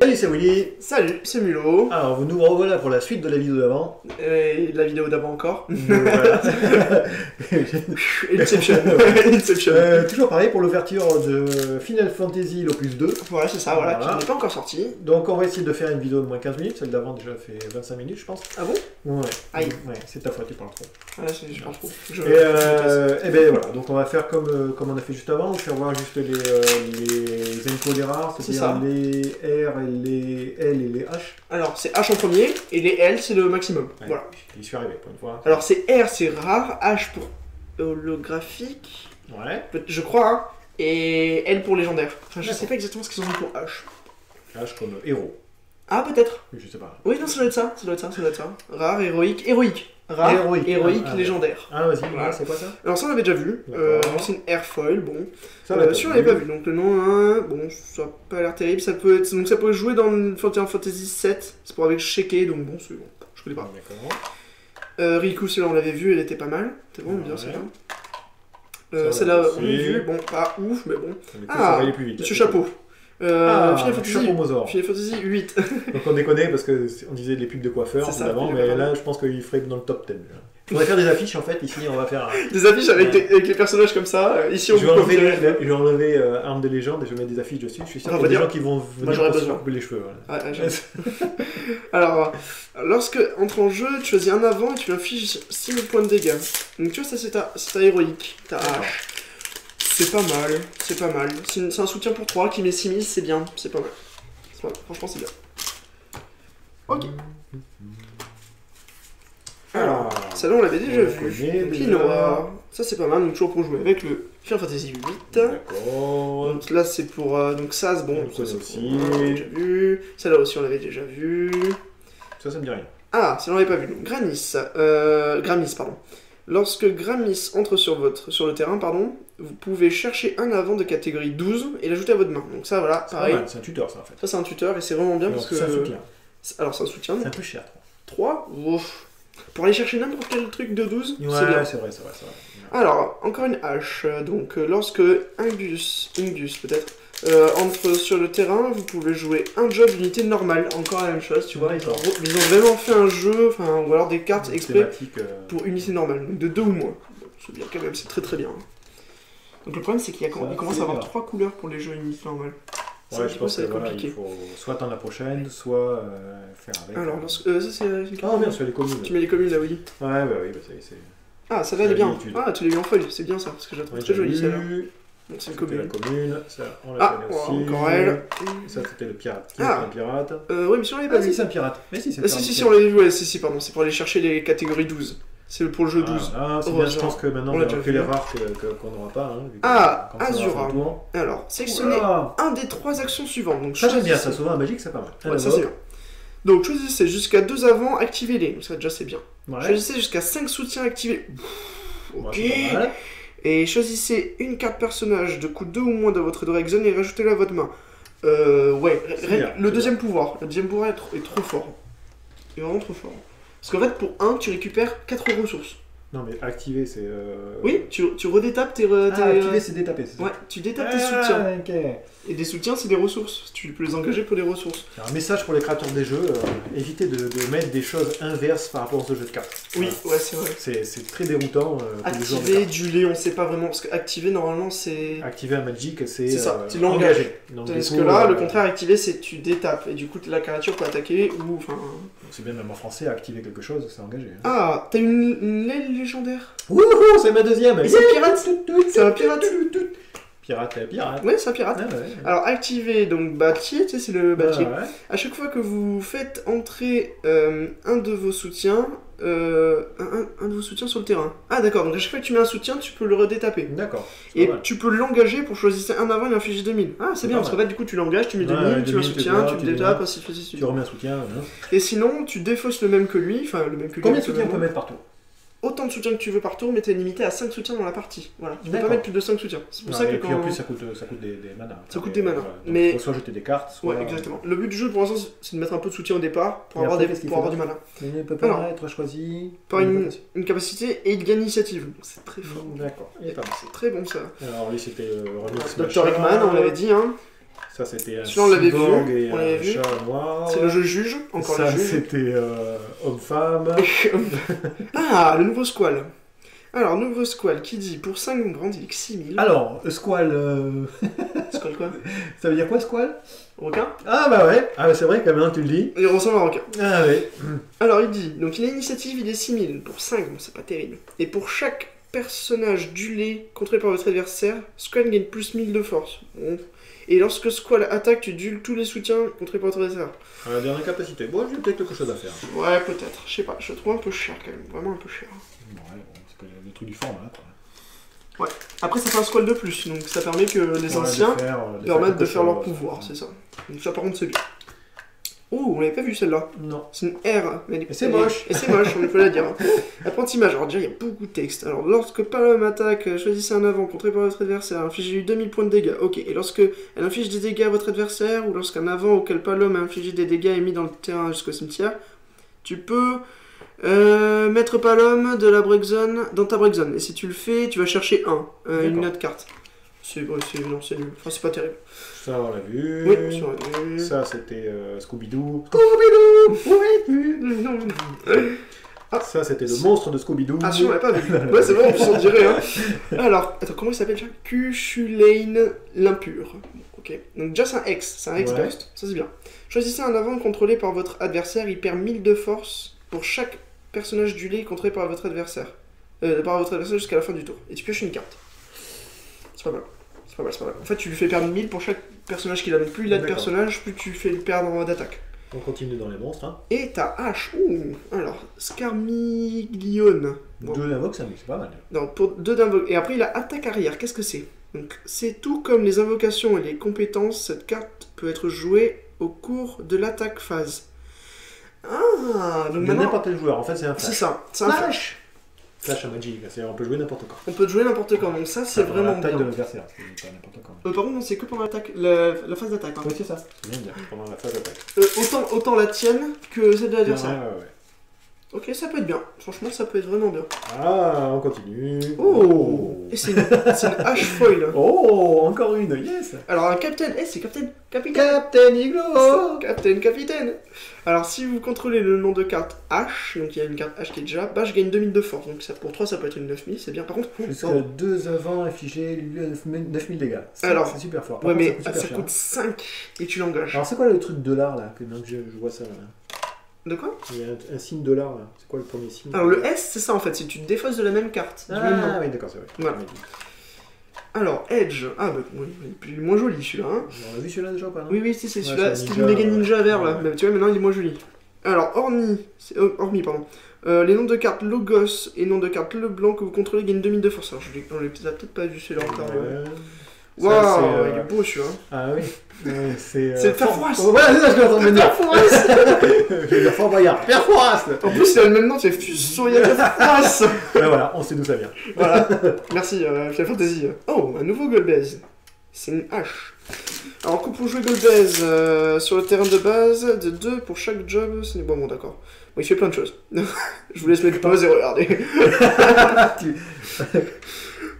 Salut, c'est Willy. Salut, c'est Mulot. Alors, nous revoilà pour la suite de la vidéo d'avant. Et la vidéo d'avant encore. Voilà. Inception. Inception. Toujours pareil pour l'ouverture de Final Fantasy l'opus 2. Voilà, c'est ça, voilà, qui n'est pas encore sorti. Donc, on va essayer de faire une vidéo de moins 15 minutes. Celle d'avant déjà fait 25 minutes, je pense. Ah bon? Ouais. Aïe. Ouais, c'est ta faute, tu parles trop. Voilà, je parle trop. Et ben voilà, donc on va faire comme on a fait juste avant, faire voir juste les infos des rares, c'est-à-dire les R et les L et les H. Alors, c'est H en premier, et les L, c'est le maximum. Ouais, voilà. j'y suis arrivé pour une fois. Alors, c'est R, c'est rare, H pour holographique, Ouais. je crois, hein, et L pour légendaire. Enfin, je sais pas exactement ce qu'ils ont mis pour H. H comme héros. Ah, peut-être. Je sais pas. Oui, non, ça doit être ça, ça doit être ça. Rare, héroïque, héroïque. Rare, héroïque, légendaire. Ah, vas-y, Voilà. c'est quoi ça? Alors ça on l'avait déjà vu, c'est une airfoil, bon. Si on l'avait pas vu, donc le nom 1, bon, ça n'a pas l'air terrible, ça peut être, donc ça peut jouer dans Final Fantasy 7, c'est pour avec Sheke, donc bon, c'est bon, je connais pas. D'accord. Riku, celle-là on l'avait vu, elle était pas mal, c'était vraiment bien celle-là. Ça, Celle-là on c'est- l'a vu, bon, pas ouf, mais bon. Ça va aller plus vite. Monsieur Chapeau. Final Fantasy, Chapeau Mozart. Final Fantasy 8. Donc on déconnait parce qu'on disait les pubs de coiffeurs C'est ça, avant, pubs de mais coiffeurs. là je pense qu'il ferait dans le top 10. Il faudrait faire des affiches en fait, ici on va faire... Des affiches avec les personnages comme ça, ici on Je vous vais confie. enlever Arme de légende et je vais mettre des affiches dessus. Je suis sûr Ah, qu'il y a des dire- gens qui vont Moi, venir j'aurais pour se besoin. couper les cheveux. Voilà. Ouais, j'avoue. Alors, lorsque entre en jeu, tu choisis un avant et tu infliges 6000 points de dégâts. Donc tu vois, ça c'est ta héroïque, ta hache. C'est pas mal, c'est pas mal. C'est un soutien pour 3 qui met 6000, c'est bien, c'est pas mal. Franchement, c'est bien. Ok. Alors, celle-là on l'avait déjà on vu. connaît déjà. Pinoa. Ça c'est pas mal, donc toujours pour jouer avec le Final Fantasy 8. D'accord. Donc là c'est pour. Donc ça, c'est bon, Donc, ça ça c'est aussi. pour. On l'avait déjà vu. Celle-là aussi on l'avait déjà vu. Ça me dit rien. Ah, si on l'avait pas vu. Donc, Gramis, pardon. Lorsque Gramis entre sur le terrain, pardon, vous pouvez chercher un avant de catégorie 12 et l'ajouter à votre main. Donc ça, voilà, pareil. C'est un tuteur ça en fait. Ça, c'est un tuteur et c'est vraiment bien Alors, parce que... c'est un soutien. Alors, c'est un soutien. C'est un peu cher. 3 pour aller chercher n'importe quel truc de 12, c'est bien. Ouais, c'est vrai. Alors, encore une hache. Donc, lorsque Ingus peut-être, entre sur le terrain, vous pouvez jouer un job d'unité normale. Encore la même chose, tu vois. Ils ont vraiment fait un jeu, enfin, ou alors des cartes exprès pour unité normale, donc de 2 ou moins. C'est bien quand même, c'est très très bien. Donc le problème c'est qu'il commence à avoir 3 couleurs pour les jeux unité normale. Ouais, je pense que voilà, il faut soit attendre la prochaine, soit faire avec. Alors, ça c'est... Ah bien sûr, les communes. Tu mets les communes là, oui. Ouais, bah oui, bah ça y est, c'est... Ah, celle-là elle est bien. L'habitude. Ah, tu l'as mis en folie, c'est bien ça, parce que je la trouve très jolie celle-là. Donc c'est une C'était la commune. commune, ça on la connaît aussi. Encore elle. Et ça c'était le pirate. Qui est Ah. un pirate? Oui, mais si on l'avait pas Ah vu. si, c'est un pirate. Mais si, c'est un pirate. Si, on l'avait vu, ouais, si, pardon, c'est pour aller chercher les catégories 12. C'est pour le jeu 12. Ah, c'est Oh, bien, genre, je pense que maintenant on on l'a a déjà fait vu. les rares qu'on n'aura pas. Hein, vu que Ah, quand ça aura Azura. fait le tour. Alors, sélectionnez Oula. un des 3 actions suivantes. Donc, Ça j'aime bien, choisissez- ça souvent un magique c'est pas mal. Ouais, ça c'est bien. Donc, choisissez jusqu'à 2 avant, activez-les. Donc, ça déjà c'est bien. Ouais. Choisissez jusqu'à 5 soutiens activés. Ouais, Ok. c'est pas mal. Et choisissez une carte personnage de coût 2 ou moins dans votre direct zone et rajoutez-la à votre main. Ouais, C'est bien, le c'est deuxième pouvoir. Le deuxième pouvoir est trop fort. Il est vraiment trop fort. Parce qu'en fait, pour 1, tu récupères 4 ressources. Non mais activer c'est... Oui, tu redétapes tes... activer c'est détaper, c'est ça? Ouais, tu détapes tes soutiens. Ok. Et des soutiens, c'est des ressources. Tu peux les engager pour des ressources. Un message pour les créateurs des jeux, évitez de mettre des choses inverses par rapport à ce jeu de cartes. Oui, ouais, c'est vrai. C'est très déroutant pour les joueurs de Activer, cartes. du lait, on sait pas vraiment. Parce qu'activer, normalement, c'est... Activer un magic, c'est C'est ça, tu l'engages. engagé. Donc, Parce du que coup, là, le contraire, activer, c'est tu détapes. Et du coup, la créature peut attaquer ou... Enfin... c'est bien même en français, activer quelque chose, c'est engagé. Hein. Ah, t'as une aile légendaire. Wouhou, c'est ma deuxième. Mais c'est un pirate. C'est un pirate. Pirate. Ouais, c'est un pirate. Ah, ouais. Alors, activer, donc, bâtier, tu sais, c'est le bâtier. Ah, ouais. À chaque fois que vous faites entrer un de vos soutiens, un de vos soutiens sur le terrain. Ah, d'accord, donc à chaque fois que tu mets un soutien, tu peux le redétaper. D'accord. c'est Et pas mal. tu peux l'engager pour choisir un avant et infliger 2000. Ah, c'est bien, parce qu'en fait, du coup, tu l'engages, tu mets 2000, tu mets un 2000, soutien, tu tu le mets détapes, un. ainsi de suite, ainsi de Tu suite. remets un soutien. Hein. Et sinon, tu défausses le même que lui, enfin, le même que lui. Combien de soutiens on actuellement. peut mettre partout? Autant de soutiens que tu veux par tour, mais t'es limité à 5 soutiens dans la partie. Voilà. Tu peux pas D'accord. mettre plus de 5 soutiens. C'est pour ça que Et puis quand... en plus, ça coûte des manas. Ça coûte des manas. Donc, Mais- faut soit jeter des cartes, soit. Ouais, exactement. Le but du jeu pour l'instant, c'est de mettre un peu de soutien au départ pour Et avoir, après, qu'est-ce qu'il pour avoir fait du mana. Mais il ne peut Alors, pas être choisi. Par une capacité et il gagne l'initiative. Donc c'est très fort. D'accord. Il est pas mal. C'est très bon ça. Alors lui, c'était Remix Dr. Eggman, on l'avait dit, hein. Ça, c'était un Celui-là, on l'avait cyborg vu, et on l'avait un vu. chat noir. C'est le jeu juge, encore ça, le juge. c'était homme-femme. Ah, le nouveau Squall. Alors, nouveau Squall qui dit pour 5 brands, il est que 6000. Alors, Squall. Squall quoi? Ça veut dire quoi, Squall? Requin? Ah, bah ouais. Ah, bah, c'est vrai que maintenant tu le dis. Il ressemble à un requin. Ah, ouais. Alors, il dit donc il a initiative, il est 6000. Pour 5, bon, c'est pas terrible. Et pour chaque personnage duelé contrôlé par votre adversaire, Squall gagne plus 1000 de force. Bon. Et lorsque Squall attaque, tu duels tous les soutiens contrôlés par votre adversaire. La dernière capacité. Bon, j'ai peut-être quelque chose à faire. Ouais, peut-être. Je sais pas. Je le trouve un peu cher quand même. Vraiment un peu cher. Ouais, bon, c'est le truc du format, quoi. Ouais. Après, ça fait un Squall de plus. Donc ça permet que les anciens permettent de faire leur pouvoir. C'est ça. Donc ça, par contre, c'est bien. Oh, on l'avait pas vu celle-là. Non. C'est une R. Mais Et c'est moche. Et c'est moche, on peut la dire. Apprenti image. Alors déjà, il y a beaucoup de texte. Alors, lorsque Palom attaque, choisissez un avant, contré par votre adversaire, infligez-lui 2000 points de dégâts. Ok. Et lorsque elle inflige des dégâts à votre adversaire, ou lorsqu'un avant auquel Palom a infligé des dégâts est mis dans le terrain jusqu'au cimetière, tu peux mettre Palom de la break zone dans ta break zone. Et si tu le fais, tu vas chercher une autre carte. C'est nul. Enfin, c'est pas terrible. Ça, on l'a vu. Oui, ça, on l'a vu. Ça, c'était Scooby-Doo. Ah. Ça, c'était le monstre de Scooby-Doo. Ah, si, on l'a pas vu. Ouais, c'est vrai, on s'en dirait. Hein. Alors, attends, comment il s'appelle déjà? Cuchulain l'impur. Ok. Donc, déjà, c'est un X. C'est un X-burst. Ça, c'est bien. Choisissez un avant contrôlé par votre adversaire. Il perd 1000 de force pour chaque personnage duelé contrôlé par votre adversaire. Jusqu'à la fin du tour. Et tu pioches une carte. C'est pas mal. En fait, tu lui fais perdre 1000 pour chaque personnage qu'il a. Donc, plus il a de personnages, plus tu fais le perdre d'attaque. On continue dans les monstres. Hein. Et ta hache. Ouh. Alors, Scarmiglione. Bon. 2 d'invoque, c'est pas mal. Non, pour 2 d'invoque. Et après, il a attaque arrière. Qu'est-ce que c'est? Donc, c'est tout comme les invocations et les compétences. Cette carte peut être jouée au cours de l'attaque phase. Ah, donc maintenant. N'importe quel joueur, en fait, c'est un flash. C'est ça, c'est un flash. Flash à Magic, on peut jouer n'importe quand. On peut jouer n'importe quand, donc ça c'est vraiment la taille bien. de l'adversaire, c'est pas n'importe quand. Par contre, c'est que pendant l'attaque, la phase d'attaque. Hein. Oui, c'est ça, c'est bien dire, pendant la phase d'attaque. Autant la tienne que celle de l'adversaire. Ouais. Ok, ça peut être bien. Franchement, ça peut être vraiment bien. Ah, on continue. Oh. Et c'est une hache foil. Oh, encore une, yes. Alors un capitaine, c'est capitaine. Captain Iglo. Capitaine. Alors si vous contrôlez le nom de carte H, donc il y a une carte H qui est déjà, je gagne 2000 de force. Donc ça, pour 3 ça peut être une 9000, c'est bien. Par contre, jusqu'à 2 avant infligé 9000 dégâts. Alors, c'est super fort. Ouais, mais ça coûte 5 et tu l'engages. Alors c'est quoi le truc dollar là, que je vois ça là? De quoi? Il y a un signe dollar là. C'est quoi le premier signe? Alors le S, c'est ça en fait, c'est tu te défausses de la même carte. Ah oui, d'accord, c'est vrai. Voilà. Alors, Edge. Ah bah oui, il est moins joli celui-là. Hein. On a vu celui-là déjà ou pas? Non oui, c'est celui-là. C'était le méga ninja vert là. Mais tu vois, maintenant il est moins joli. Alors, hormis, pardon. Les noms de cartes Logos et noms de cartes Leblanc que vous contrôlez gagnent 2000 de force. Alors, on l'a peut-être pas vu celui-là encore. Waouh, il est beau celui-là. Ah oui. C'est le Perforas. Ouais, c'est ça, je l'entends maintenant. Je vais dire Fort Boyard. Perforas. En plus, il a le même nom, c'est Fusoya Perforas. Voilà, on sait d'où ça vient. Voilà. Merci, Final Fantasy. Oh, un nouveau Golbez. C'est une hache. Alors, pour jouer Golbez sur le terrain de base, de 2 pour chaque job, c'est bon, d'accord. Bon, il fait plein de choses. Je vous laisse mettre pause et regarder.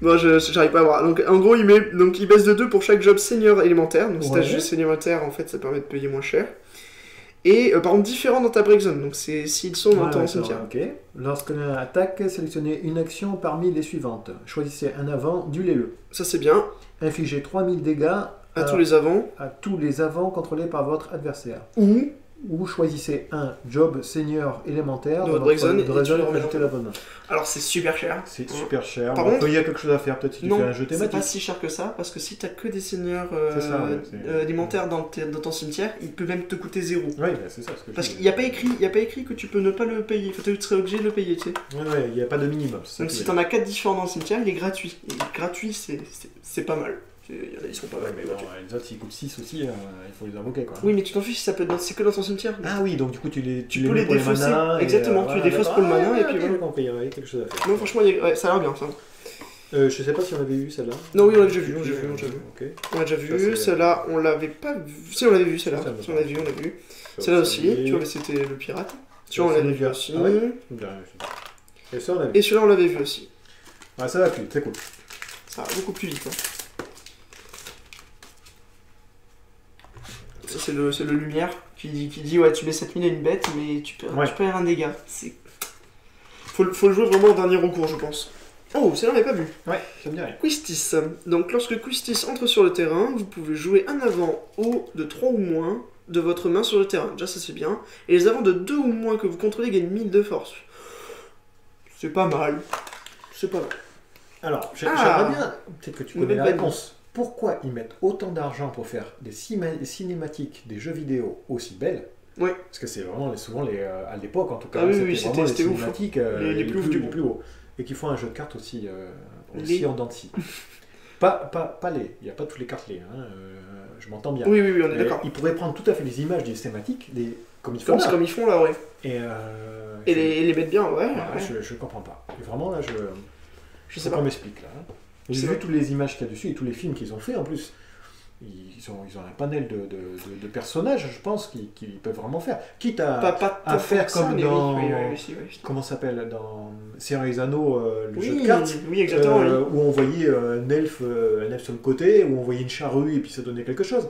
Bon, j'arrive pas à voir. Donc, en gros, il baisse de 2 pour chaque job senior élémentaire. Donc, si t'as juste senior élémentaire, en fait, ça permet de payer moins cher. Et par contre, différent dans ta break zone. Donc, c'est s'ils sont dans ton cimetière. Ok. Lorsqu'on attaque, sélectionnez une action parmi les suivantes. Choisissez un avant, duelez-le. Ça, c'est bien. Infligez 3000 dégâts à tous les avants. À tous les avants contrôlés par votre adversaire. Ou choisissez un job senior élémentaire dans votre break zone et rajoutez la bonne. Alors c'est super cher. C'est super cher. Par contre, il y a quelque chose à faire peut-être si tu fais un jeu thématique. C'est pas si cher que ça parce que si t'as que des seniors élémentaires dans ton cimetière, il peut même te coûter 0. Oui, c'est ça. Parce qu'il n'y a pas écrit que tu peux ne pas le payer. Tu serais obligé de le payer, tu sais. Ouais, il n'y a pas de minimum. Donc si t'en as 4 différents dans le cimetière, il est gratuit. Et gratuit, c'est pas mal. Ils sont pas mal, mais bon, les autres, s'ils coûtent 6 aussi, il faut les invoquer quoi. Oui, mais tu t'en fiches si ça peut être c'est que dans ton cimetière. Ah oui, donc du coup, tu les mets pour défausser. Les manas. Exactement, tu les défausses pour le mana et puis voilà. Il y a quelque chose à faire. Non, franchement, ça a l'air bien ça. Je sais pas si on avait vu celle-là. Non, oui, on l'a déjà vu. Okay. On l'a déjà vu. Celle-là, on l'avait pas vu. Si, on l'avait vu celle-là. Si, on l'a vu. Celle-là aussi, tu vois, c'était le pirate. Tu vois, on l'avait vu aussi. Et ça, on l'avait vu. Et celui-là, on l'avait vu aussi. Ah, ça va plus, c'est cool. Ça va beaucoup plus vite. c'est le lumière qui dit ouais, tu mets 7000 à une bête, mais tu perds un dégât. Faut le jouer vraiment en dernier recours, je pense. Oh, celle-là, on l'avait pas vu. Ouais, ça me dit rien. Quistis. Donc, lorsque Quistis entre sur le terrain, vous pouvez jouer un avant haut de 3 ou moins de votre main sur le terrain. Déjà, ça c'est bien. Et les avants de 2 ou moins que vous contrôlez gagnent 1000 de force. C'est pas mal. C'est pas mal. Alors, j'aimerais bien, peut-être que tu connais la réponse. Pourquoi ils mettent autant d'argent pour faire des cinématiques, des jeux vidéo aussi belles? Oui. Parce que c'est vraiment souvent à l'époque en tout cas, c'était vraiment les cinématiques les plus hauts. Et qui font un jeu de cartes aussi en dents de scie. Pas les, il n'y a pas toutes les cartes les, hein, je m'entends bien. Oui, on est d'accord. Ils pourraient prendre tout à fait les images des cinématiques, comme ils font là, ouais. Et les mettre bien, ouais. Je comprends pas. Et vraiment là, je sais pas. Qu'on m'explique là. J'ai vu toutes les images qu'il y a dessus et tous les films qu'ils ont fait en plus. Ils ont un panel de personnages, je pense, qu'ils peuvent vraiment faire. Quitte à faire comme dans... Oui. Comment ça s'appelle? Dans Seigneur des Anneaux, le jeu de cartes. Oui, exactement. Où on voyait un elfe sur le côté, où on voyait une charrue et puis ça donnait quelque chose.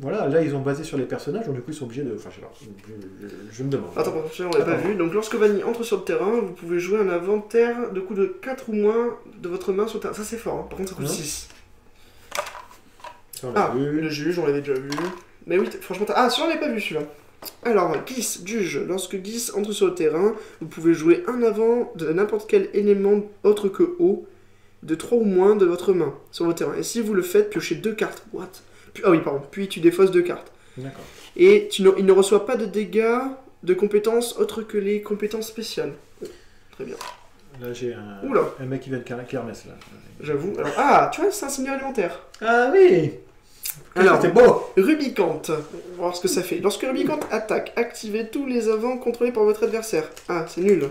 Voilà, là ils ont basé sur les personnages, donc du coup ils sont obligés de... Enfin, je sais pas, je me demande. Attends, on l'a pas vu. Donc lorsque Vanille entre sur le terrain, vous pouvez jouer un inventaire de coups de 4 ou moins de votre main sur le terrain. Ça c'est fort, hein. Par contre ça coûte 6. Le juge, on l'avait déjà vu. Mais oui, franchement, celui-là, on l'avait pas vu, celui-là. Alors, Gis, juge. Lorsque Gis entre sur le terrain, vous pouvez jouer un avant de n'importe quel élément autre que eau, de 3 ou moins de votre main, sur le terrain. Et si vous le faites, piochez 2 cartes. What? Puis tu défausses 2 cartes. D'accord. Et il ne reçoit pas de dégâts de compétences autres que les compétences spéciales. Très bien. Là, j'ai un mec qui vient de Kermesse, là. J'avoue. Alors, tu vois, c'est un seigneur élémentaire. Ah oui! Alors, c'est beau! Rubicante. On va voir ce que ça fait. Lorsque Rubicante attaque, activez tous les avants contrôlés par votre adversaire. Ah, c'est nul.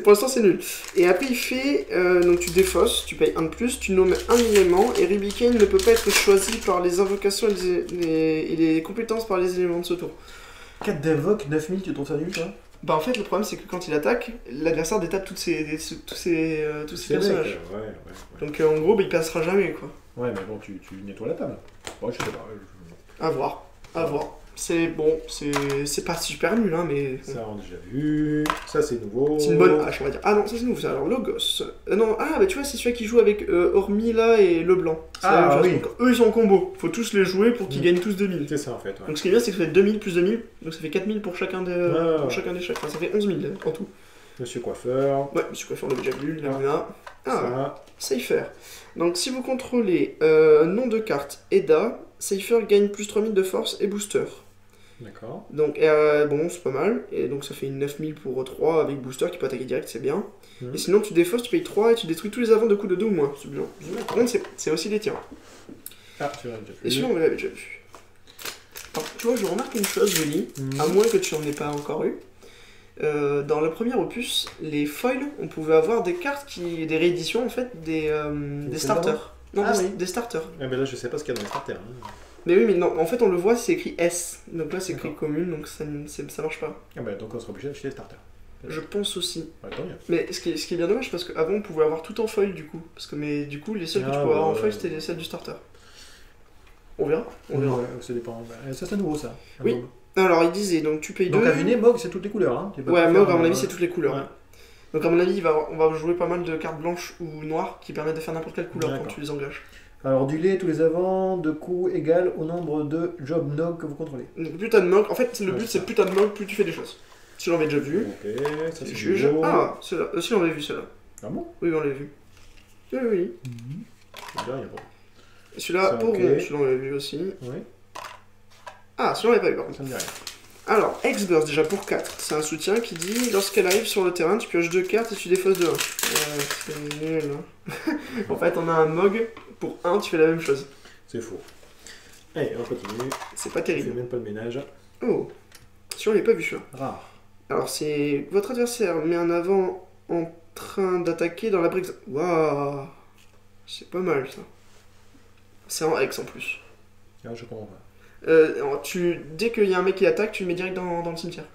Pour l'instant, c'est nul. Et après, il fait... donc, tu défausses, tu payes 1 de plus, tu nommes un élément, et Rubicane ne peut pas être choisi par les invocations et les compétences par les éléments de ce tour. 4 d'invoque, 9000, tu trouves ça nul, toi? Bah en fait le problème c'est que quand il attaque, l'adversaire détape tous ces personnages. Ouais. Donc en gros il passera jamais quoi. Ouais mais bon tu nettoies la table. Bon je sais pas. À voir. C'est bon, c'est pas super nul hein mais... Ça on a déjà vu, ça c'est nouveau. C'est une bonne hache on va dire. Ah non ça c'est nouveau ça, alors Logos. Non, bah tu vois c'est celui qui joue avec Hormila et Leblanc. Oui. Donc, eux ils sont en combo, faut tous les jouer pour qu'ils gagnent tous 2000. C'est ça en fait. Ouais. Donc ce qui est bien c'est que ça fait 2000 plus 2000, donc ça fait 4000 pour chacun des chefs. Enfin ça fait 11 000 en tout. Monsieur Coiffeur. Ouais, Monsieur Coiffeur on l'a déjà vu, Cypher. Donc si vous contrôlez nom de carte Eda, Cypher gagne plus 3000 de force et booster. D'accord. Donc bon c'est pas mal, et donc ça fait une 9000 pour 3 avec booster qui peut attaquer direct, c'est bien. Et sinon tu défausses, tu payes 3 et tu détruis tous les avants de coups de 2 ou moins, c'est bien. Par contre c'est aussi les tiens. Ah, tu l'as déjà vu. Et celui-là on l'avait déjà vu. Alors, tu vois je remarque une chose Julie, à moins que tu n'en aies pas encore eu. Dans le premier opus, les foils, on pouvait avoir des cartes des rééditions en fait, des starters. Non, des starters. Ah ben là je sais pas ce qu'il y a dans les starters. Hein. Mais oui, mais non, en fait on le voit, c'est écrit S. Donc là c'est écrit commune, donc ça marche pas. Ah ben donc on sera obligé d'acheter les starters. Je pense aussi. Ouais, tant mieux. Mais ce qui est bien dommage, parce qu'avant on pouvait avoir tout en foil du coup. Mais du coup, les seuls que tu pouvais avoir en foil c'était celles du starter. On verra. Ouais, ça dépend. Ça c'est nouveau ça. Oui. Alors il disait, donc tu payes 2. Donc à deviner, Mog c'est toutes les couleurs. Hein. Ouais, Mog à mon avis c'est toutes les couleurs. Ouais. Donc à mon avis on va jouer pas mal de cartes blanches ou noires qui permettent de faire n'importe quelle couleur quand tu les engages. Alors du lait tous les avants de coups égal au nombre de job Nog que vous contrôlez. Plus t'as de Mog, en fait le but c'est plus t'as de Mog, plus tu fais des choses. Si l'on avait déjà vu. Ok, ça c'est juge. Ah, celui-là. Si on l'avait vu celui-là. Ah bon? Oui, on l'avait vu. Oui. Là, il y a pas. Celui-là, pour celui-là on l'avait vu aussi. Oui. Ah, celui-là on l'avait pas vu par contre. Ça me dit rien. Alors, X-Burst déjà pour 4. C'est un soutien qui dit lorsqu'elle arrive sur le terrain, tu pioches 2 cartes et tu défausses de 1. C'est nul. Hein. En fait, on a un Mog. Pour 1, tu fais la même chose. C'est faux. Allez, on continue. C'est pas terrible. Je fais même pas le ménage. Oh. Celui-là, on l'avait pas vu celui-là. Rare. Alors, c'est votre adversaire met un avant en train d'attaquer dans la brique. Waouh. C'est pas mal ça. C'est en X en plus. Ah, je comprends pas. Dès qu'il y a un mec qui attaque, tu le mets direct dans le cimetière.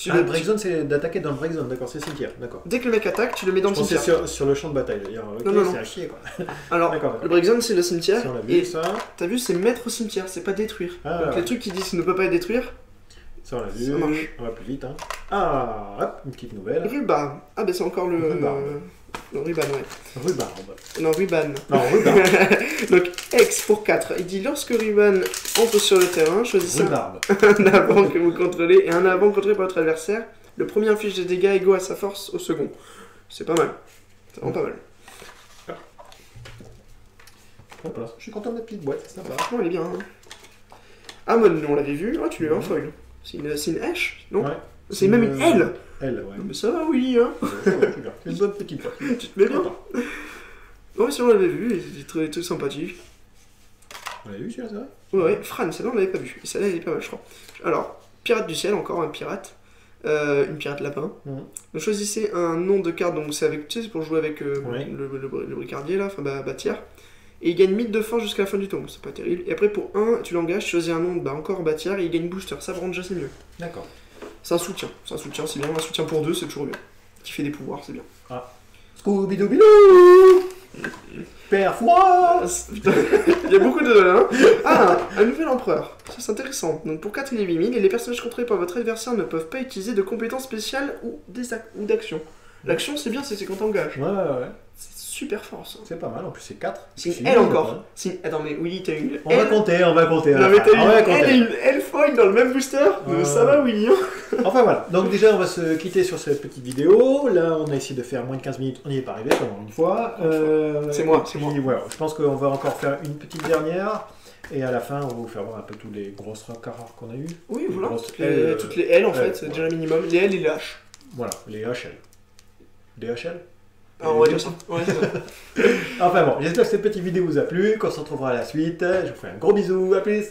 Le break zone, c'est d'attaquer dans le break zone, d'accord, c'est cimetière, d'accord. Dès que le mec attaque, tu le mets dans le cimetière. C'est sur le champ de bataille, je veux dire, okay, c'est à chier quoi. Alors, le break zone, c'est le cimetière, si on a vu, et ça. T'as vu, c'est mettre au cimetière, c'est pas détruire. Donc ouais. les trucs qui disent ne peut pas être détruire, ça on l'a vu, ça marche. On va plus vite. Hein. Ah, hop, une petite nouvelle. Ruban. Ah ben c'est encore le... Non, Ruban, ouais. Ruban. Non, Ruban. Non, Ruban. Donc, X pour 4. Il dit, lorsque Ruban entre sur le terrain, choisissez un avant que vous contrôlez et un avant contrôlé par votre adversaire. Le premier inflige des dégâts égaux à sa force au second. C'est pas mal. C'est vraiment pas mal. Voilà. Je suis content de ma petite boîte, c'est sympa. Franchement, elle est bien. Hein. Ah, moi, on l'avait vu. Oh, tu l'avais en foil. C'est une H, non? Ouais. C'est même une L. L, ouais. Non, mais ça va, Willy, hein. C'est une bonne petite boîte. Tu te mets bien. Non, mais si on l'avait vu, il était très sympathique. On l'avait vu, celui-là, c'est vrai? Ouais, Fran, celle-là, on l'avait pas vu. Et celle-là, elle est pas mal, je crois. Alors, pirate du ciel, encore un pirate. Une pirate lapin. Donc, choisissez un nom de carte, donc c'est avec, tu sais, c'est pour jouer avec le bricardier, là, enfin, bâtir. Et il gagne 1000 de force jusqu'à la fin du tour, c'est pas terrible. Et après, pour 1, tu l'engages, tu choisis un nom, encore bâtir, et il gagne booster. Ça, vraiment, déjà, c'est mieux. D'accord. C'est un soutien, c'est bien. Un soutien pour 2, c'est toujours bien. Qui fait des pouvoirs, c'est bien. Ah. Scooby-Doo-Bilou Père Froid. Il y a beaucoup de... Hein. Ah, un nouvel empereur. Ça, c'est intéressant. Donc, pour 4, il est 8000, et les personnages contrôlés par votre adversaire ne peuvent pas utiliser de compétences spéciales ou d'actions. L'action, c'est bien, c'est quand t'engages. Ouais. C'est super fort, ça. C'est pas mal, en plus c'est 4. C'est une L encore. Attends, mais Willy, t'as une L. On va compter. Non, mais t'as une L et une L foil dans le même booster. Ça va, Willy. Enfin voilà. Donc déjà, on va se quitter sur cette petite vidéo. Là, on a essayé de faire moins de 15 minutes. On n'y est pas arrivé, comme une fois. C'est moi. Voilà, je pense qu'on va encore faire une petite dernière. Et à la fin, on va vous faire voir un peu tous les grosses rares qu'on a eu. Oui, voilà. Toutes les L, en fait, c'est déjà le minimum. Les L et les H. Voilà, les HL. Des HL? Ah, on va dire ça. Ouais, c'est vrai. Enfin bon, j'espère que cette petite vidéo vous a plu, qu'on se retrouvera à la suite. Je vous fais un gros bisou, à plus.